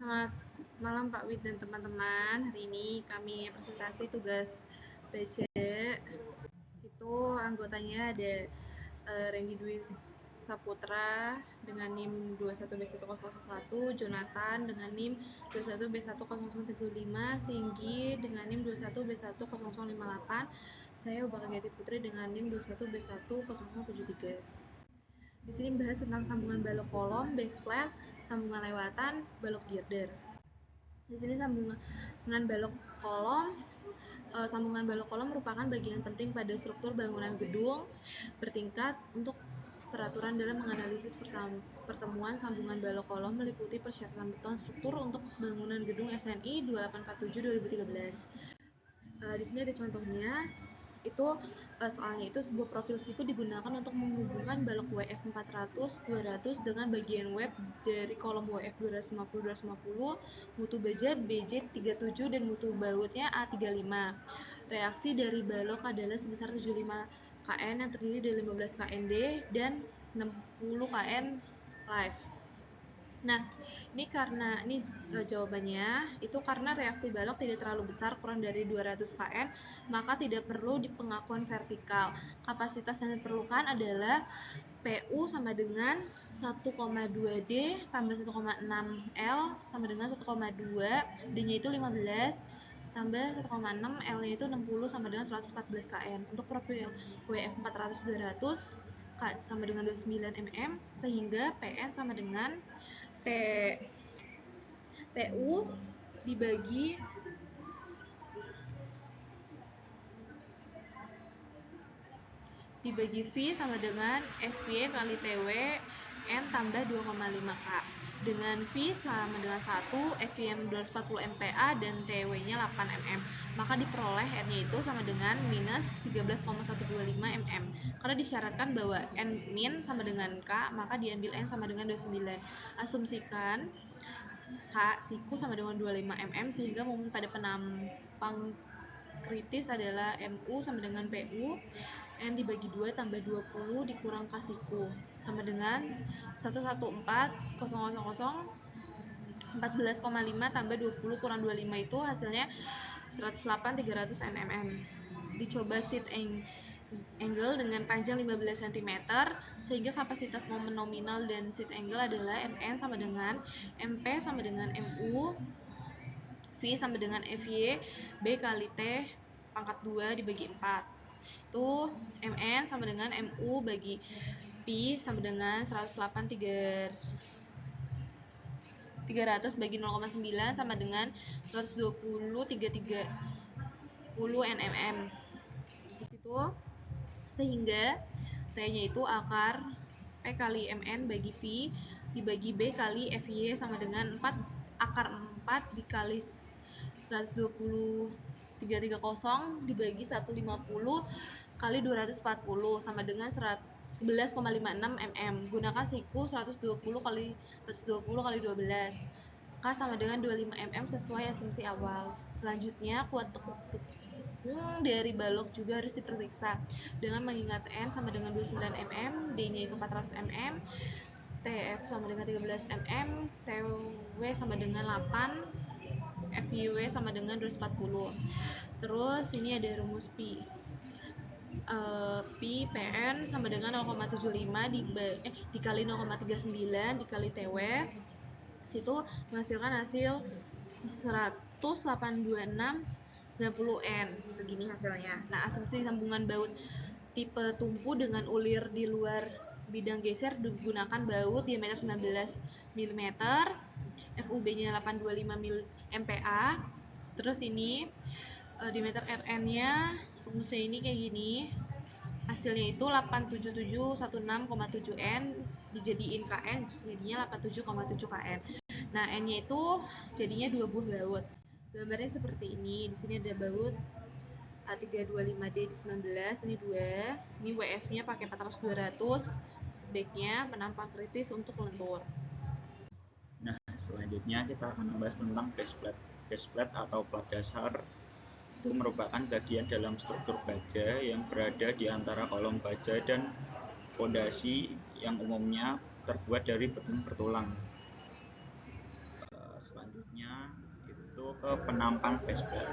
Selamat malam Pak Wid dan teman-teman. Hari ini kami presentasi tugas baca. Itu anggotanya ada Randy Dwi Saputra dengan NIM 21B1001, Jonathan dengan NIM 21B100035, Singgi dengan NIM 21B100058, saya Ubagagati Putri dengan NIM 21B100073. Di sini bahas tentang sambungan balok kolom, base plate, sambungan lewatan, balok girder. Di sini sambungan balok kolom. Sambungan balok kolom merupakan bagian penting pada struktur bangunan gedung bertingkat. Untuk peraturan dalam menganalisis pertemuan sambungan balok kolom meliputi persyaratan beton struktur untuk bangunan gedung SNI 2847/2013. Di sini ada contohnya. Soalnya itu sebuah profil siku digunakan untuk menghubungkan balok WF 400-200 dengan bagian web dari kolom WF 250-250, mutu baja BJ37 dan mutu bautnya A35. Reaksi dari balok adalah sebesar 75 kN yang terdiri dari 15 kNd dan 60 kN live. Nah, ini jawabannya itu karena reaksi balok tidak terlalu besar, kurang dari 200 kN, maka tidak perlu di pengakuan vertikal. Kapasitas yang diperlukan adalah PU sama dengan 1,2D tambah 1,6 L sama dengan 1,2, D-nya itu 15 tambah 1,6, L-nya itu 60 sama dengan 114 kN. Untuk profil WF 400-200 sama dengan 29 mm, sehingga PN sama dengan PU dibagi V sama dengan FY kali TW N tambah 2,5K, dengan V sama dengan 1, FYM 240 MPa dan TW-nya 8 mm. Maka diperoleh N-nya itu sama dengan minus 13,125 mm. Karena disyaratkan bahwa N min sama dengan K, maka diambil N sama dengan 29. Asumsikan K siku sama dengan 25 mm, sehingga momen pada penampang kritis adalah MU sama dengan PU, N dibagi 2 tambah 20 dikurang K siku sama dengan 114,5 tambah 20 kurang 25 itu hasilnya 108,300 nmm. Dicoba sheet angle dengan panjang 15 cm, sehingga kapasitas momen nominal dan sheet angle adalah Mn sama dengan Mp sama dengan Mu, V sama dengan Fy, B kali T pangkat 2 dibagi 4. Itu Mn sama dengan Mu bagi Pi sama dengan 300 bagi 0,9 sama dengan 120,330 nmm. Di situ sehingga T-nya itu akar P kali Mn bagi Pi dibagi B kali Fy sama dengan 4 akar 4 dikali 120,330 dibagi 150 kali 240 sama dengan 11,56 mm. Gunakan siku 120 kali 12 K sama dengan 25 mm sesuai asumsi awal. Selanjutnya kuat tekuk dari balok juga harus diperiksa dengan mengingat N sama dengan 29 mm, D-nya itu 400 mm, TF sama dengan 13 mm, TW sama dengan 8, FYW sama dengan 240. Terus ini ada rumus Pi. Pi PN sama dengan 0,75 dikali 0,39 dikali TW. Situ menghasilkan hasil 108,2690 N, segini hasilnya. Nah, asumsi sambungan baut tipe tumpu dengan ulir di luar bidang geser digunakan baut diameter 19 mm, FUB-nya 825 MPa. Terus ini diameter RN-nya rumusnya ini kayak gini. Hasilnya itu 87716,7 N dijadiin KN jadinya 87,7 KN. Nah, N-nya itu jadinya 2 buah baut. Gambarnya seperti ini. Di sini ada baut A325D di 19, ini 2. Ini WF-nya pakai 400-200. Backnya penampang kritis untuk lentur. Nah, selanjutnya kita akan membahas tentang base plate. Base plate atau plat dasar itu merupakan bagian dalam struktur baja yang berada di antara kolom baja dan fondasi yang umumnya terbuat dari beton bertulang. selanjutnya itu ke penampang base plate.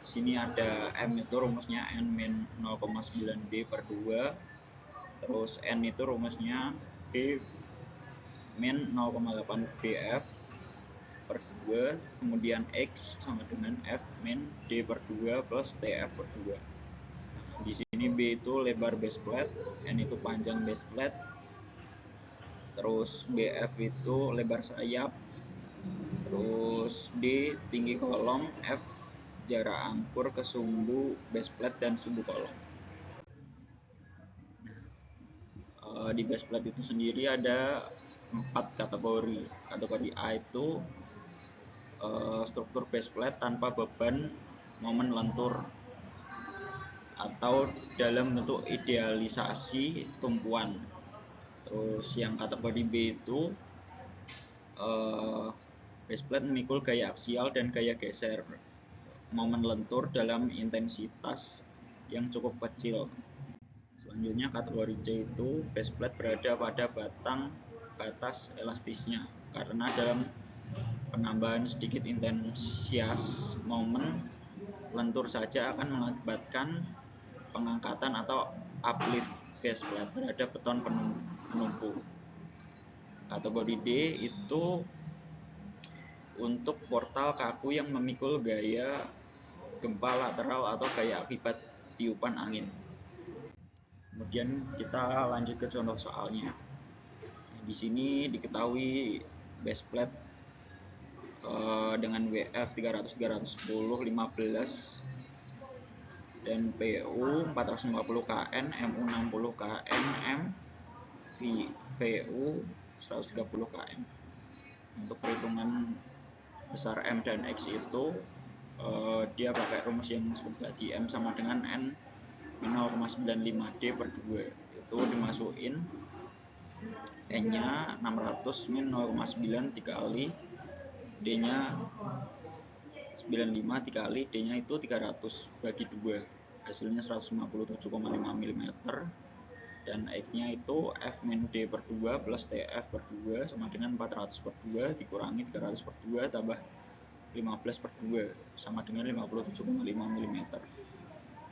Di sini ada M itu rumusnya N min 0,9 B per 2, terus N itu rumusnya D min 0,8 BF per 2, kemudian X sama dengan F min D per 2 plus TF per 2. Nah, di sini B itu lebar base plate, N itu panjang base plate, terus BF itu lebar sayap, terus D tinggi kolom, F jarak angkur ke sumbu base plate dan sumbu kolom. Di base plate itu sendiri ada 4 kategori. Kategori A itu struktur base plate tanpa beban momen lentur atau dalam bentuk idealisasi tumpuan. Terus yang kategori B itu base plate memikul gaya aksial dan gaya geser momen lentur dalam intensitas yang cukup kecil. Selanjutnya kategori C itu base plate berada pada batang batas elastisnya karena dalam penambahan sedikit intensitas momen lentur saja akan mengakibatkan pengangkatan atau uplift base plate terhadap beton penumpu. Kategori D itu untuk portal kaku yang memikul gaya gempa lateral atau gaya akibat tiupan angin. Kemudian kita lanjut ke contoh soalnya. Di sini diketahui base plate dengan WF 300, 310, 15 dan PU 450 kN, MU 60 kN, VU 130 kN. Untuk perhitungan besar M dan X itu dia pakai rumus yang seperti tadi, M sama dengan N min 0,95 D per 2. Itu dimasukin N nya 600 min 0,9 dikali D nya 95 dikali D nya itu 300 bagi 2, hasilnya 157,5 mm, dan X nya itu F min D per 2 plus TF per 2 sama dengan 400 per 2 dikurangi 300 per 2 tambah 15 per 2 sama dengan 57,5 mm.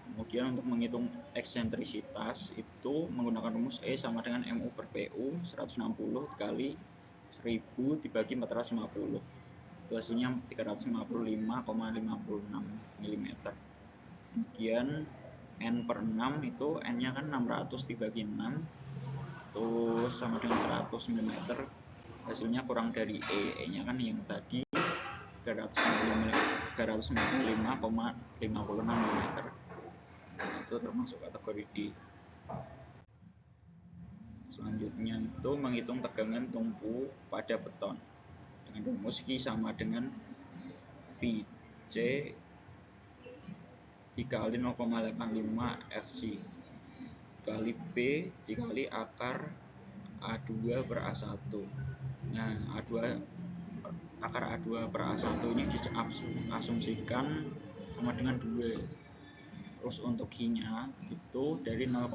Kemudian untuk menghitung eksentrisitas itu menggunakan rumus E sama dengan MU per PU 160 dikali 1000 dibagi 450. Itu hasilnya 355,56 mm. Kemudian N per 6 itu N nya kan 600 dibagi 6 itu sama dengan 100 mm, hasilnya kurang dari E nya kan yang tadi 355,56 mm. Itu termasuk kategori D. Selanjutnya itu menghitung tegangan tumpu pada beton dengan rumus Q sama dengan VC dikali 0,85 FC dikali B dikali akar A2 per A1. Nah, akar A2 per A1 ini diasumsikan sama dengan 2. Terus untuk Q-nya itu dari 0,6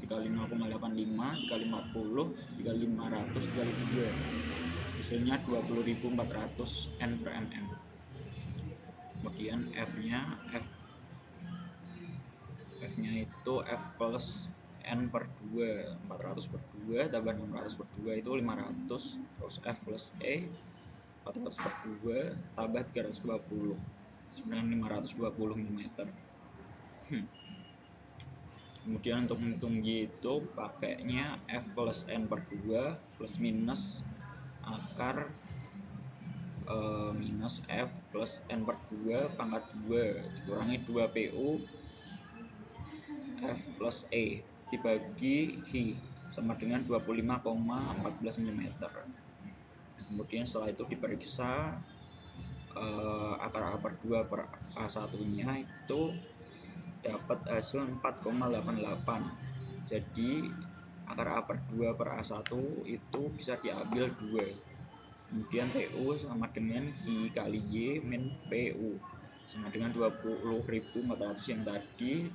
dikali 0,85 dikali 40 dikali 500 dikali 2, hasilnya 20.400 N per mm. Kemudian F-nya itu F plus N per 2, 400 per 2 tambah 600 per 2 itu 500, terus F plus E 400 per 2 tambah 320 sebenarnya 520 mm. Kemudian untuk menghitung Y itu pakainya F plus N per 2 plus minus akar minus F plus N per 2 pangkat 2 dikurangi 2 PU F plus E dibagi Q sama dengan 25,14 mm. Kemudian setelah itu diperiksa akar A per 2 per A1 nya itu dapat hasil 4,88. Jadi akar A per 2 per A1 itu bisa diambil 2. Kemudian TU sama dengan I kali Y min PU sama dengan 20.400 yang tadi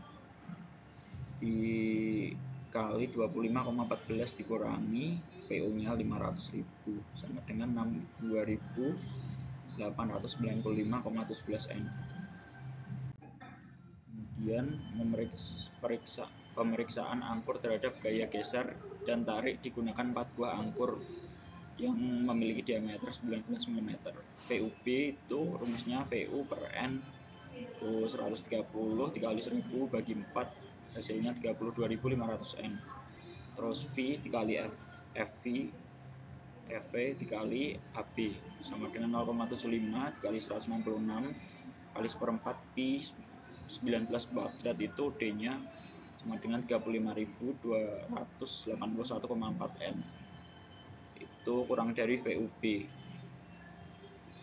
dikali 25,14 dikurangi PU nya 500.000 sama dengan 62.000 895,17 N. Kemudian pemeriksaan angkur terhadap gaya geser dan tarik digunakan 4 buah angkur yang memiliki diameter 19 mm. VUB itu rumusnya VU per N itu 130 dikali 1000 bagi 4 hasilnya 32.500 N. Terus V dikali FV dikali AB sama dengan 0,75 dikali 196 kali seperempat Pi 19 kuadrat itu D nya sama dengan 35.281,4 N. Itu kurang dari VUB.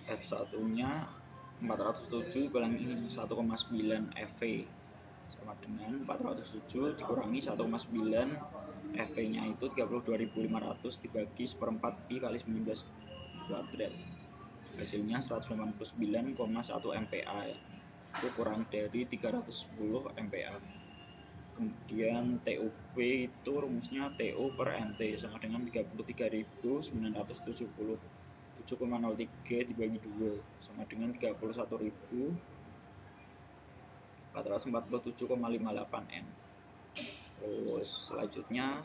F1 nya 407 dikurangi 1,9 FV sama dengan 407 dikurangi 1,9 FV nya itu 32.500 dibagi seperempat Pi kali 19 kuadrat hasilnya 189,1 MPa, itu kurang dari 310 MPa. Kemudian TUB itu rumusnya TU per NT sama dengan 33.977,03 dibagi 2 sama dengan 31.447,58 N. Terus selanjutnya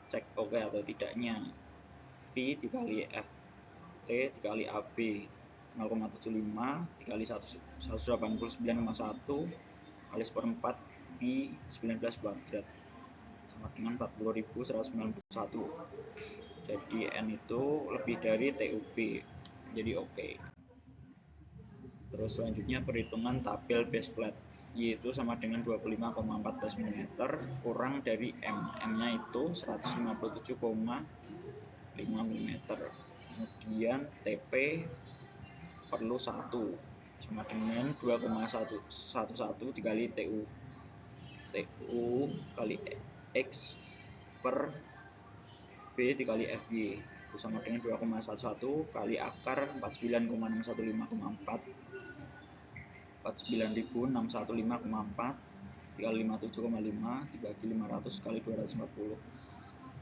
cek oke atau tidaknya. V dikali FT dikali AB 0,75 dikali 189,1 kali seperempat Pi 19 kuadrat sama dengan 40.191. Jadi N itu lebih dari TUB, jadi oke. Terus selanjutnya perhitungan tabel base plate, yaitu sama dengan 25,14 mm kurang dari M. M-nya itu 157,5 mm. Kemudian TP perlu 1 sama dengan 2,11 dikali TU. TU kali X per B dikali FY itu sama dengan 2,11 kali akar 49.615,4 49.615,4 dikali 57,5 dibagi 500 kali 240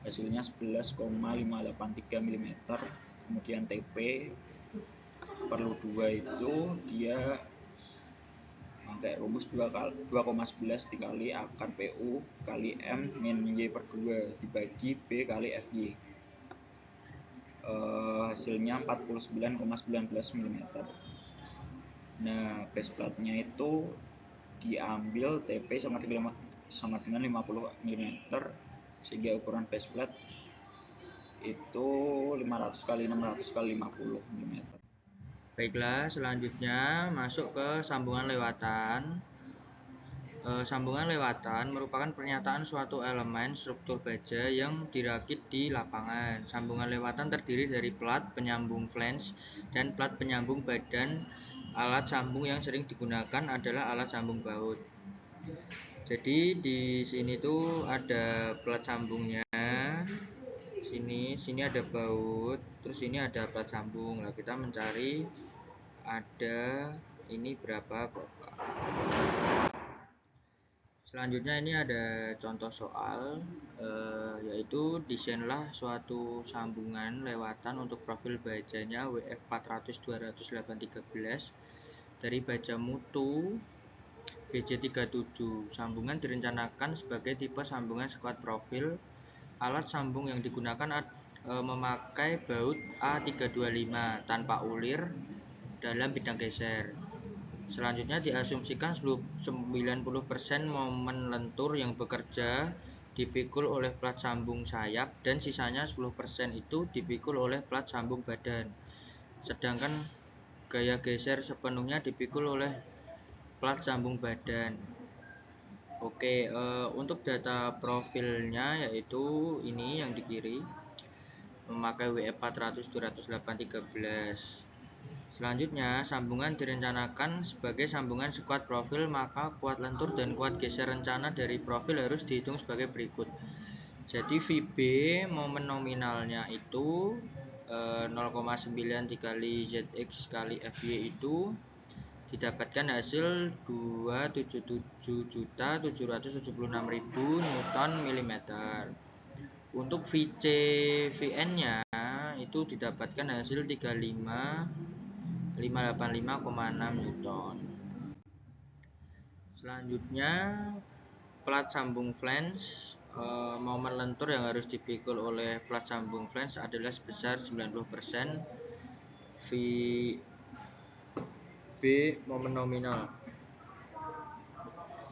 hasilnya 11,583 mm. Kemudian TP perlu 2 itu dia pakai rumus 2,11 dikali akar PU kali M min Y per 2 dibagi B kali FY. Hasilnya 49,19 mm. Nah, base plate-nya itu diambil TP sama dengan 50 mm sehingga ukuran base plate itu 500 kali 600 kali 50 mm. Baiklah, selanjutnya masuk ke sambungan lewatan. Sambungan lewatan merupakan pernyataan suatu elemen struktur baja yang dirakit di lapangan. Sambungan lewatan terdiri dari plat penyambung flange dan plat penyambung badan. Alat sambung yang sering digunakan adalah alat sambung baut. Jadi di sini tuh ada plat sambungnya. Sini ada baut, terus ini ada plat sambung. Nah, kita mencari ada ini berapa. Selanjutnya ini ada contoh soal, yaitu desainlah suatu sambungan lewatan untuk profil bajanya WF 400-200-813 dari baja mutu BJ37. Sambungan direncanakan sebagai tipe sambungan squat profil. Alat sambung yang digunakan memakai baut A325 tanpa ulir dalam bidang geser. Selanjutnya diasumsikan 90% momen lentur yang bekerja dipikul oleh plat sambung sayap dan sisanya 10% itu dipikul oleh plat sambung badan. Sedangkan gaya geser sepenuhnya dipikul oleh plat sambung badan. Oke, untuk data profilnya yaitu ini yang di kiri memakai WF 400-200-813. Selanjutnya, sambungan direncanakan sebagai sambungan squat profil, maka kuat lentur dan kuat geser rencana dari profil harus dihitung sebagai berikut. Jadi VB momen nominalnya itu 0,9 dikali ZX kali FY itu didapatkan hasil 277.776.000 Newton mm. Untuk VC VN nya itu didapatkan hasil 35 585,6 Newton. Selanjutnya plat sambung flange. Momen lentur yang harus dipikul oleh plat sambung flange adalah sebesar 90% VB momen nominal.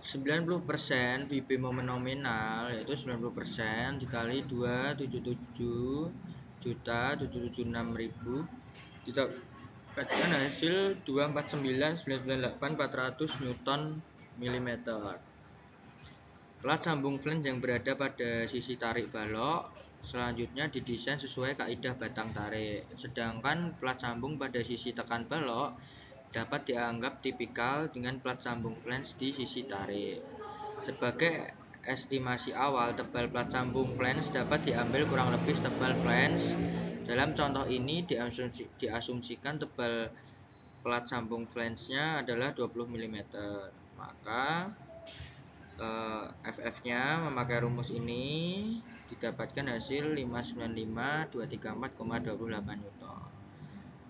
90% VB momen nominal yaitu 90% dikali 277.776.000 didapatkan hasil 249.998.400 Newton mm. Plat sambung flange yang berada pada sisi tarik balok selanjutnya didesain sesuai kaidah batang tarik, sedangkan plat sambung pada sisi tekan balok dapat dianggap tipikal dengan plat sambung flange di sisi tarik. Sebagai estimasi awal, tebal plat sambung flange dapat diambil kurang lebih setebal flange. Dalam contoh ini diasumsikan tebal plat sambung flange-nya adalah 20 mm. Maka FF-nya memakai rumus ini didapatkan hasil 595.234,28 Newton.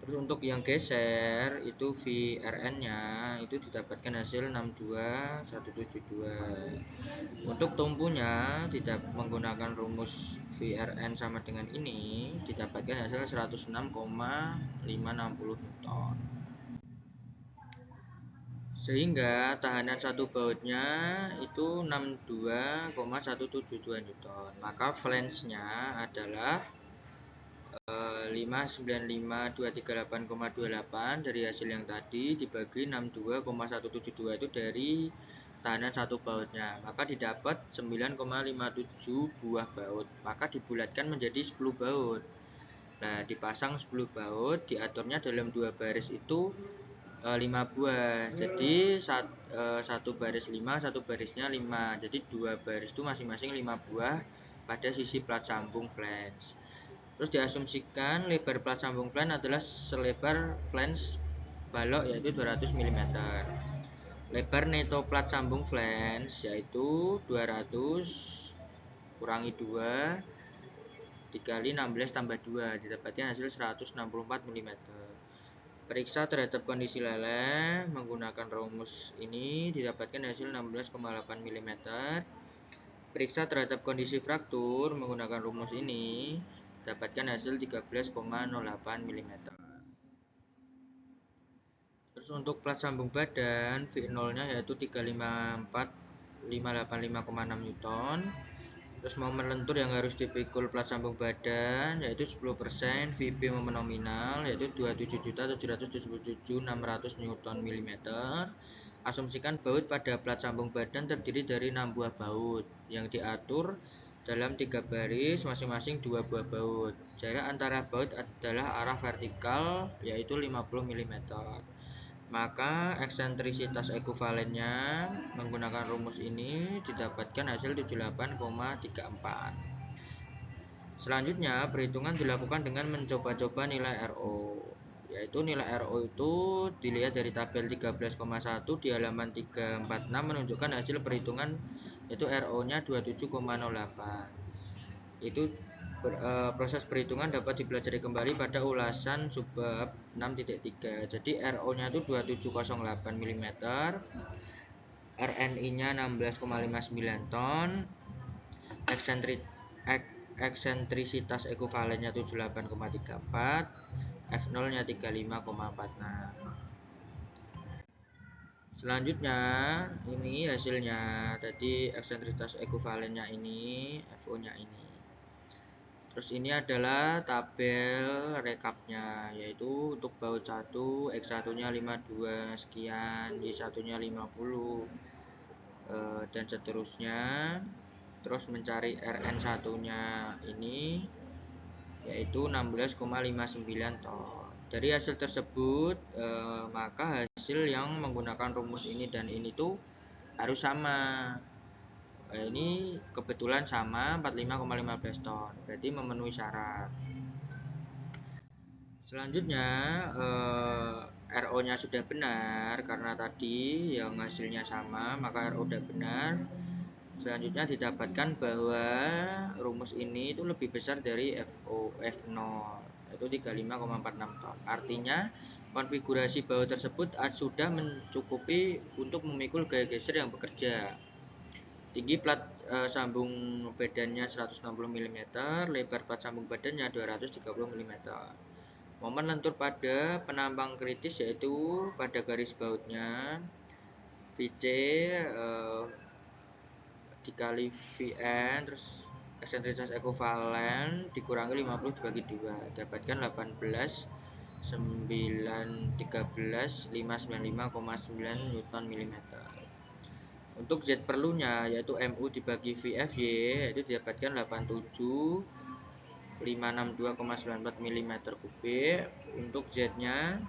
Terus untuk yang geser itu VRN-nya itu didapatkan hasil 62172. Untuk tumpunya tidak menggunakan rumus VRN sama dengan ini didapatkan hasil 106,560 Newton. Sehingga tahanan satu bautnya itu 62,172 Newton. Maka flange-nya adalah 595.238,28 dari hasil yang tadi dibagi 62,172 itu dari tahanan satu bautnya, maka didapat 9,57 buah baut. Maka dibulatkan menjadi 10 baut. Nah, dipasang 10 baut, diaturnya dalam 2 baris itu 5 buah. Jadi satu baris 5, satu barisnya 5. Jadi 2 baris itu masing-masing 5 buah pada sisi plat sambung flange. Terus diasumsikan lebar plat sambung flange adalah selebar flange balok yaitu 200 mm. Lebar neto plat sambung flange yaitu 200 kurangi 2 dikali 16 tambah 2 didapatkan hasil 164 mm. Periksa terhadap kondisi leleh menggunakan rumus ini didapatkan hasil 16,8 mm. Periksa terhadap kondisi fraktur menggunakan rumus ini dapatkan hasil 13,08 mm. Terus untuk plat sambung badan V0-nya yaitu 354.585,6 Newton. Terus momen lentur yang harus dipikul plat sambung badan yaitu 10% VB momen nominal yaitu 27.777.600 Newton mm. Asumsikan baut pada plat sambung badan terdiri dari 6 buah baut yang diatur dalam 3 baris masing-masing 2 buah baut. Jarak antara baut adalah arah vertikal yaitu 50 mm. Maka eksentrisitas ekuivalennya menggunakan rumus ini didapatkan hasil 78,34. Selanjutnya perhitungan dilakukan dengan mencoba-coba nilai RO, yaitu nilai RO itu dilihat dari tabel 13,1 di halaman 346 menunjukkan hasil perhitungan yaitu RO-nya 27,08. Itu proses perhitungan dapat dipelajari kembali pada ulasan subbab 6.3. Jadi RO-nya itu 2708 mm, RNI-nya 16,59 ton, eksentrisitas ekuivalennya 78,34, F0-nya 35,46. Selanjutnya ini hasilnya. Tadi eksentrisitas ekuivalennya ini, FO-nya ini. Terus ini adalah tabel rekapnya, yaitu untuk baut 1 X1-nya 52 sekian, Y1-nya 50 dan seterusnya. Terus mencari RN1-nya ini yaitu 16,59 ton. Dari hasil tersebut maka hasil yang menggunakan rumus ini dan ini tuh harus sama. Ini kebetulan sama 45,15 ton, berarti memenuhi syarat. Selanjutnya RO-nya sudah benar karena tadi yang hasilnya sama, maka RO sudah benar. Selanjutnya didapatkan bahwa rumus ini itu lebih besar dari F0 yaitu 35,46 ton. Artinya konfigurasi baut tersebut sudah mencukupi untuk memikul gaya geser yang bekerja. Tinggi plat sambung badannya 160 mm, lebar plat sambung badannya 230 mm. Momen lentur pada penampang kritis yaitu pada garis bautnya VC dikali Vn terus eksentrisitas ekivalen dikurangi 50 dibagi 2, dapatkan 18 9 13 595,9 Newton mm. Untuk Z perlunya yaitu Mu dibagi Vfy yaitu didapatkan 87 562,94 mm kubik. Untuk Z-nya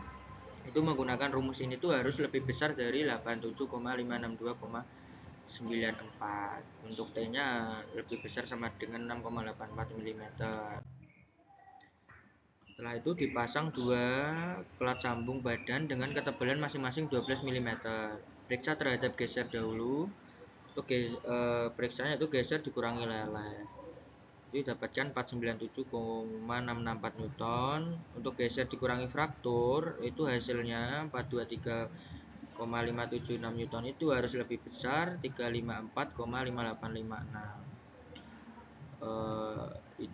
itu menggunakan rumus ini tuh harus lebih besar dari 87,562,94. Untuk T-nya lebih besar sama dengan 6,84 mm. Setelah itu dipasang dua plat sambung badan dengan ketebalan masing-masing 12 mm. Periksa terhadap geser dahulu. Untuk periksanya itu geser dikurangi leleh. Itu dapatkan 497,664 Newton. Untuk geser dikurangi fraktur itu hasilnya 423,576 Newton, itu harus lebih besar 354,5856.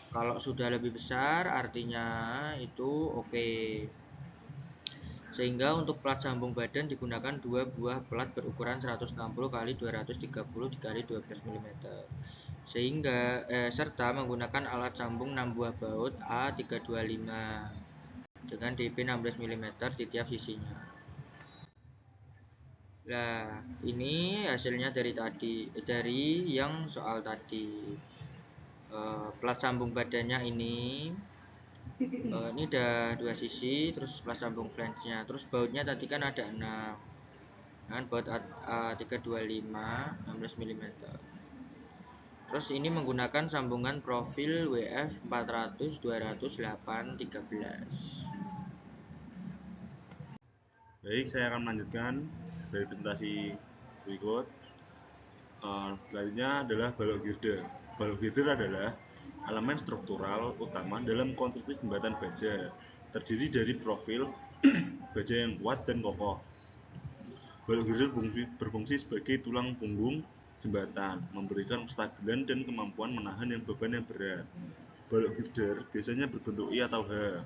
Kalau sudah lebih besar artinya itu oke. Sehingga untuk plat sambung badan digunakan dua buah plat berukuran 160 x 230 x 12 mm. Serta menggunakan alat sambung 6 buah baut A325 dengan dp 16 mm di tiap sisinya. Nah, ini hasilnya dari yang soal tadi. Plat sambung badannya ini udah dua sisi, terus plat sambung flange-nya, terus bautnya tadi kan ada 6 kan, baut A325 16 mm. Terus ini menggunakan sambungan profil WF 400 200 8 13. Baik, saya akan melanjutkan dari presentasi berikut. Selanjutnya adalah balok girder. Balok girder adalah elemen struktural utama dalam konstruksi jembatan baja, terdiri dari profil baja yang kuat dan kokoh. Balok girder berfungsi sebagai tulang punggung jembatan, memberikan kestabilan dan kemampuan menahan beban yang berat. Balok girder biasanya berbentuk I atau H,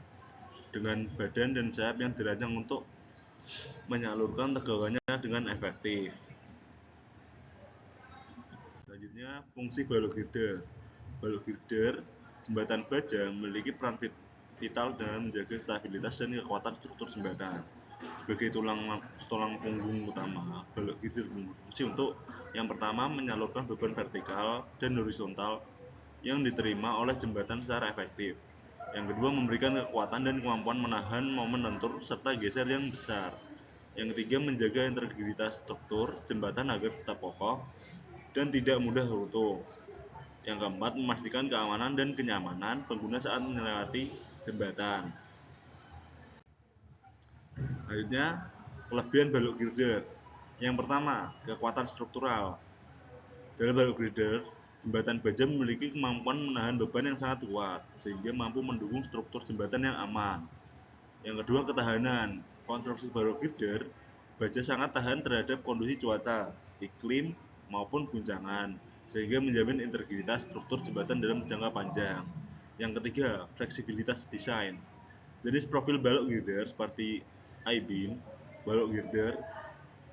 dengan badan dan sayap yang dirancang untuk menyalurkan tegangannya dengan efektif. Selanjutnya, fungsi balok girder. Balok girder jembatan baja memiliki peran vital dalam menjaga stabilitas dan kekuatan struktur jembatan. Sebagai tulang punggung utama, balok girder berfungsi untuk yang pertama menyalurkan beban vertikal dan horizontal yang diterima oleh jembatan secara efektif. Yang kedua, memberikan kekuatan dan kemampuan menahan momen lentur serta geser yang besar. Yang ketiga, menjaga integritas struktur jembatan agar tetap kokoh dan tidak mudah runtuh. Yang keempat, memastikan keamanan dan kenyamanan pengguna saat melewati jembatan. Selanjutnya, kelebihan balok girder. Yang pertama, kekuatan struktural. Dalam balok girder, jembatan baja memiliki kemampuan menahan beban yang sangat kuat, sehingga mampu mendukung struktur jembatan yang aman. Yang kedua, ketahanan. Konstruksi balok girder, baja sangat tahan terhadap kondisi cuaca, iklim, maupun guncangan, sehingga menjamin integritas struktur jembatan dalam jangka panjang. Yang ketiga, fleksibilitas desain. Jenis profil balok girder seperti I-beam, balok girder,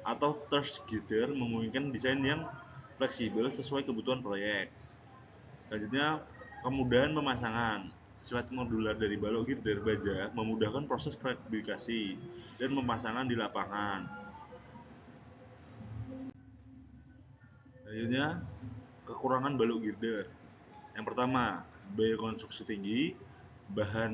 atau truss girder memungkinkan desain yang fleksibel sesuai kebutuhan proyek. Selanjutnya, kemudahan pemasangan. Sifat modular dari balok girder baja memudahkan proses fabrikasi dan pemasangan di lapangan. Selanjutnya, kekurangan balok girder. Yang pertama, biaya konstruksi tinggi, bahan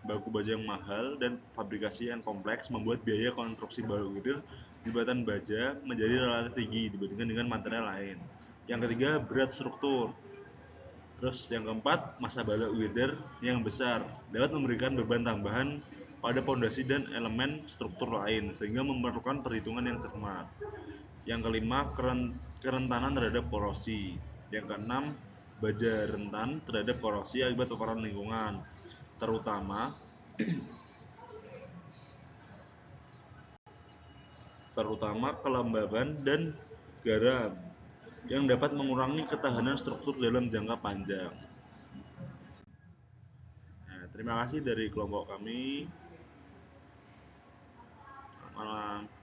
baku baja yang mahal, dan fabrikasi yang kompleks membuat biaya konstruksi balok girder jembatan baja menjadi relatif tinggi dibandingkan dengan material lain. Yang ketiga, berat struktur. Terus yang keempat, massa balok girder yang besar dapat memberikan beban tambahan pada pondasi dan elemen struktur lain sehingga memerlukan perhitungan yang cermat. Yang kelima, kerentanan terhadap korosi. Yang keenam, baja rentan terhadap korosi akibat paparan lingkungan, terutama terutama kelembaban dan garam, yang dapat mengurangi ketahanan struktur dalam jangka panjang. Nah, terima kasih dari kelompok kami. Selamat malam.